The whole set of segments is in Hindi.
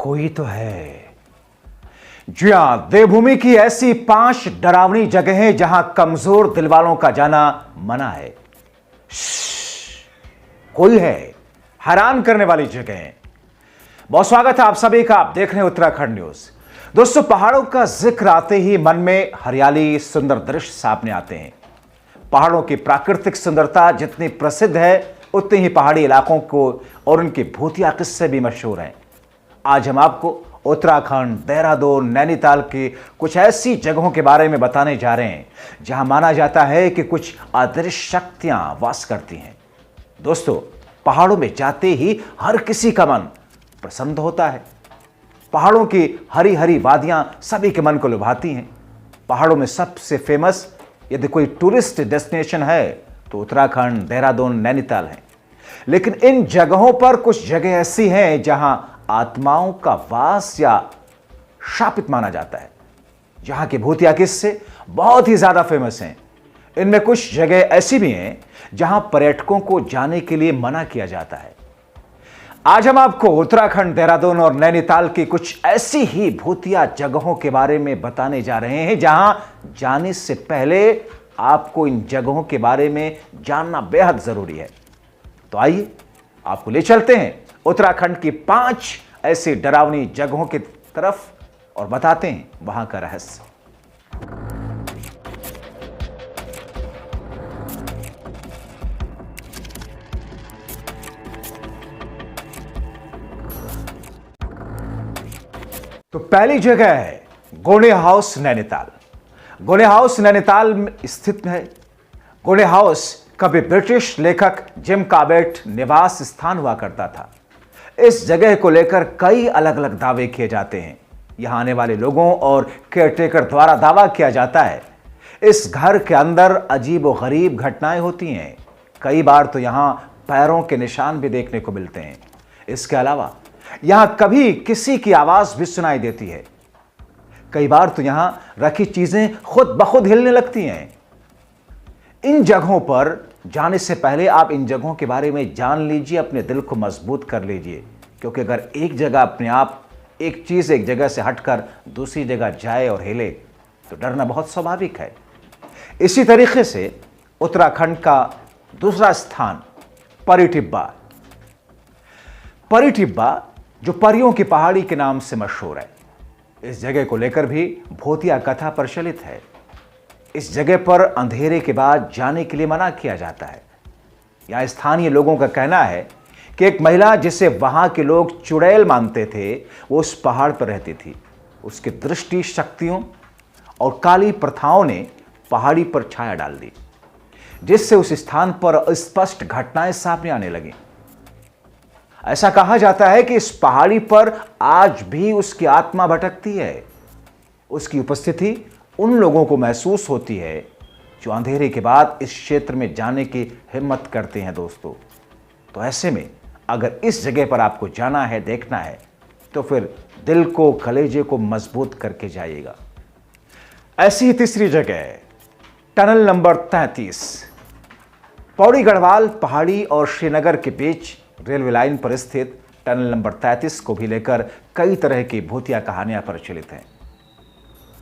कोई तो है। जी हां, देवभूमि की ऐसी 5 डरावनी जगहें जहां कमजोर दिल वालों का जाना मना है। कोई है, हैरान करने वाली जगह। बहुत स्वागत है आप सभी का। आप देख रहे हैं उत्तराखंड न्यूज। दोस्तों, पहाड़ों का जिक्र आते ही मन में हरियाली, सुंदर दृश्य सामने आते हैं। पहाड़ों की प्राकृतिक सुंदरता जितनी प्रसिद्ध है, उतने ही पहाड़ी इलाकों को और उनके भूतिया किस्से भी मशहूर हैं। आज हम आपको उत्तराखंड, देहरादून, नैनीताल की कुछ ऐसी जगहों के बारे में बताने जा रहे हैं जहां माना जाता है कि कुछ अदृश्य शक्तियां वास करती हैं। दोस्तों, पहाड़ों में जाते ही हर किसी का मन प्रसन्न होता है। पहाड़ों की हरी हरी वादियां सभी के मन को लुभाती हैं। पहाड़ों में सबसे फेमस यदि कोई टूरिस्ट डेस्टिनेशन है तो उत्तराखंड, देहरादून, नैनीताल है। लेकिन इन जगहों पर कुछ जगह ऐसी हैं जहां आत्माओं का वास या शापित माना जाता है, जहां के भूतिया किस्से बहुत ही ज्यादा फेमस हैं। इनमें कुछ जगह ऐसी भी हैं जहां पर्यटकों को जाने के लिए मना किया जाता है। आज हम आपको उत्तराखंड, देहरादून और नैनीताल की कुछ ऐसी ही भूतिया जगहों के बारे में बताने जा रहे हैं जहां जाने से पहले आपको इन जगहों के बारे में जानना बेहद जरूरी है। तो आइए आपको ले चलते हैं उत्तराखंड की 5 ऐसी डरावनी जगहों की तरफ और बताते हैं वहां का रहस्य। तो पहली जगह है गोने हाउस, नैनीताल। गोने हाउस नैनीताल में स्थित है। गोने हाउस कभी ब्रिटिश लेखक जिम कॉबेट निवास स्थान हुआ करता था। इस जगह को लेकर कई अलग अलग दावे किए जाते हैं। यहां आने वाले लोगों और केयरटेकर द्वारा दावा किया जाता है इस घर के अंदर अजीब और गरीब घटनाएं होती हैं। कई बार तो यहां पैरों के निशान भी देखने को मिलते हैं। इसके अलावा यहां कभी किसी की आवाज भी सुनाई देती है। कई बार तो यहां रखी चीजें खुद ब खुद हिलने लगती हैं। इन जगहों पर जाने से पहले आप इन जगहों के बारे में जान लीजिए, अपने दिल को मजबूत कर लीजिए, क्योंकि अगर एक जगह अपने आप एक चीज एक जगह से हटकर दूसरी जगह जाए और हिले तो डरना बहुत स्वाभाविक है। इसी तरीके से उत्तराखंड का दूसरा स्थान परीटिब्बा। परीटिब्बा जो परियों की पहाड़ी के नाम से मशहूर है। इस जगह को लेकर भी भूतिया कथा प्रचलित है। इस जगह पर अंधेरे के बाद जाने के लिए मना किया जाता है। यहां स्थानीय लोगों का कहना है कि एक महिला जिसे वहां के लोग चुड़ैल मानते थे, वो उस पहाड़ पर रहती थी। उसकी दृष्टि शक्तियों और काली प्रथाओं ने पहाड़ी पर छाया डाल दी, जिससे उस स्थान पर स्पष्ट घटनाएं सामने आने लगी। ऐसा कहा जाता है कि इस पहाड़ी पर आज भी उसकी आत्मा भटकती है। उसकी उपस्थिति उन लोगों को महसूस होती है जो अंधेरे के बाद इस क्षेत्र में जाने की हिम्मत करते हैं। दोस्तों, तो ऐसे में अगर इस जगह पर आपको जाना है, देखना है, तो फिर दिल को, कलेजे को मजबूत करके जाइएगा। ऐसी ही तीसरी जगह है टनल नंबर 33। पौड़ी गढ़वाल पहाड़ी और श्रीनगर के बीच रेलवे लाइन पर स्थित टनल नंबर 33 को भी लेकर कई तरह की भूतिया कहानियां प्रचलित हैं।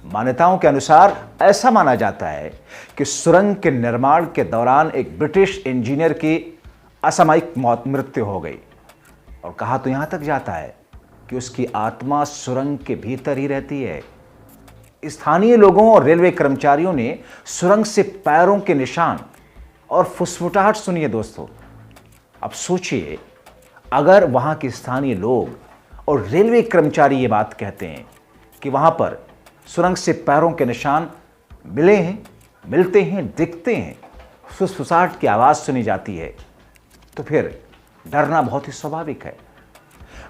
मान्यताओं के अनुसार ऐसा माना जाता है कि सुरंग के निर्माण के दौरान एक ब्रिटिश इंजीनियर की असामयिक मृत्यु हो गई, और कहा तो यहां तक जाता है कि उसकी आत्मा सुरंग के भीतर ही रहती है। स्थानीय लोगों और रेलवे कर्मचारियों ने सुरंग से पैरों के निशान और फुसफुटाहट सुनी है। दोस्तों, अब सोचिए, अगर वहां के स्थानीय लोग और रेलवे कर्मचारी ये बात कहते हैं कि वहां पर सुरंग से पैरों के निशान मिलते हैं, दिखते हैं, फुसफुसाहट की आवाज सुनी जाती है, तो फिर डरना बहुत ही स्वाभाविक है।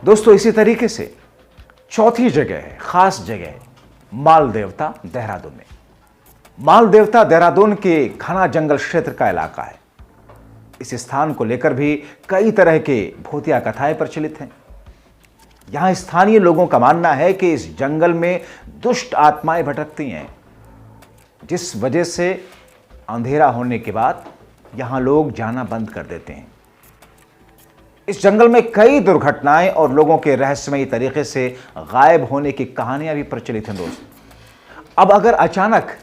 दोस्तों, इसी तरीके से चौथी जगह है, खास जगह है माल देवता, देहरादून में। माल देवता देहरादून के घना जंगल क्षेत्र का इलाका है। इस स्थान को लेकर भी कई तरह के भूतिया कथाएं प्रचलित हैं। यहां स्थानीय लोगों का मानना है कि इस जंगल में दुष्ट आत्माएं भटकती हैं, जिस वजह से अंधेरा होने के बाद यहां लोग जाना बंद कर देते हैं। इस जंगल में कई दुर्घटनाएं और लोगों के रहस्यमयी तरीके से गायब होने की कहानियां भी प्रचलित हैं दोस्त। अब अगर अचानक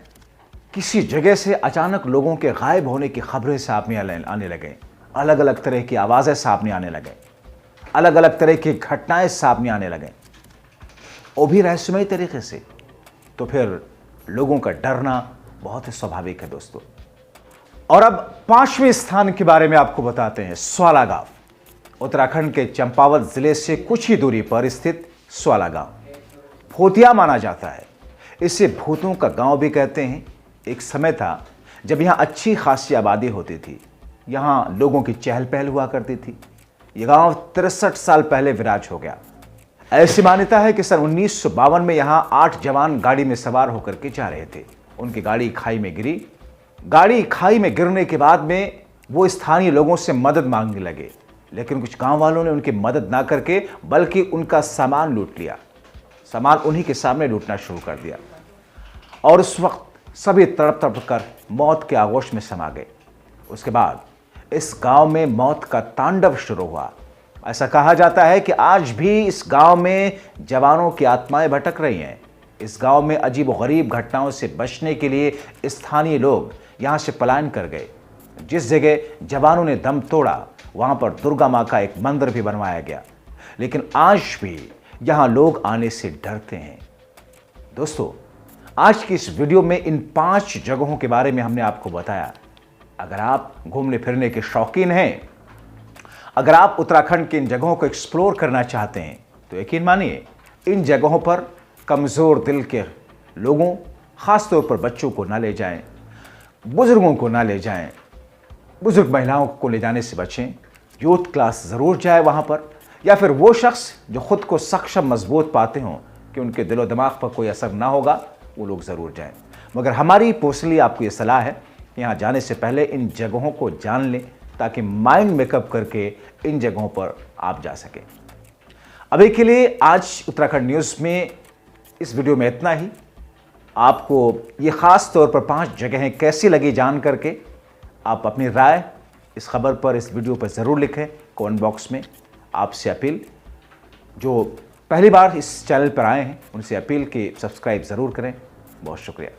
किसी जगह से अचानक लोगों के गायब होने की खबरें सामने आने लगे, अलग अलग तरह की आवाज़ें सामने आने लगे, अलग अलग तरह की घटनाएं सामने आने लगे, वो भी रहस्यमयी तरीके से, तो फिर लोगों का डरना बहुत ही स्वाभाविक है दोस्तों। और अब 5वें स्थान के बारे में आपको बताते हैं। स्वाला गांव, उत्तराखंड के चंपावत जिले से कुछ ही दूरी पर स्थित स्वाला गांव भूतिया माना जाता है। इसे भूतों का गांव भी कहते हैं। एक समय था जब यहां अच्छी खासी आबादी होती थी, यहां लोगों की चहल पहल हुआ करती थी। यह गांव 63 साल पहले विराज हो गया। ऐसी मान्यता है कि सन 1952 में यहां 8 जवान गाड़ी में सवार होकर के जा रहे थे। उनकी गाड़ी खाई में गिरी। गाड़ी खाई में गिरने के बाद में वो स्थानीय लोगों से मदद मांगने लगे, लेकिन कुछ गांव वालों ने उनकी मदद ना करके बल्कि उनका सामान लूट लिया। सामान उन्हीं के सामने लूटना शुरू कर दिया और उस वक्त सभी तड़प तड़प कर मौत के आगोश में समा गए। उसके बाद इस गांव में मौत का तांडव शुरू हुआ। ऐसा कहा जाता है कि आज भी इस गांव में जवानों की आत्माएं भटक रही हैं। इस गांव में अजीब-ओ-गरीब घटनाओं से बचने के लिए स्थानीय लोग यहां से पलायन कर गए। जिस जगह जवानों ने दम तोड़ा वहां पर दुर्गा मां का एक मंदिर भी बनवाया गया, लेकिन आज भी यहां लोग आने से डरते हैं। दोस्तों, आज की इस वीडियो में इन 5 जगहों के बारे में हमने आपको बताया। अगर आप घूमने फिरने के शौकीन हैं, अगर आप उत्तराखंड की इन जगहों को एक्सप्लोर करना चाहते हैं, तो यकीन मानिए इन जगहों पर कमज़ोर दिल के लोगों, ख़ासतौर पर बच्चों को ना ले जाएं, बुज़ुर्गों को ना ले जाएं, बुज़ुर्ग महिलाओं को ले जाने से बचें। यूथ क्लास ज़रूर जाए वहाँ पर, या फिर वो शख्स जो ख़ुद को सक्षम मजबूत पाते हों कि उनके दिलो दिमाग पर कोई असर ना होगा, वो लोग ज़रूर जाएं। मगर हमारी पर्सनली आपको ये सलाह है, यहाँ जाने से पहले इन जगहों को जान लें, ताकि माइंड मेकअप करके इन जगहों पर आप जा सकें। अभी के लिए आज उत्तराखंड न्यूज़ में इस वीडियो में इतना ही। आपको ये ख़ास तौर पर 5 जगहें कैसी लगी जान करके, आप अपनी राय इस खबर पर, इस वीडियो पर ज़रूर लिखें कमेंट बॉक्स में। आपसे अपील, जो पहली बार इस चैनल पर आए हैं उनसे अपील कि सब्सक्राइब ज़रूर करें। बहुत शुक्रिया।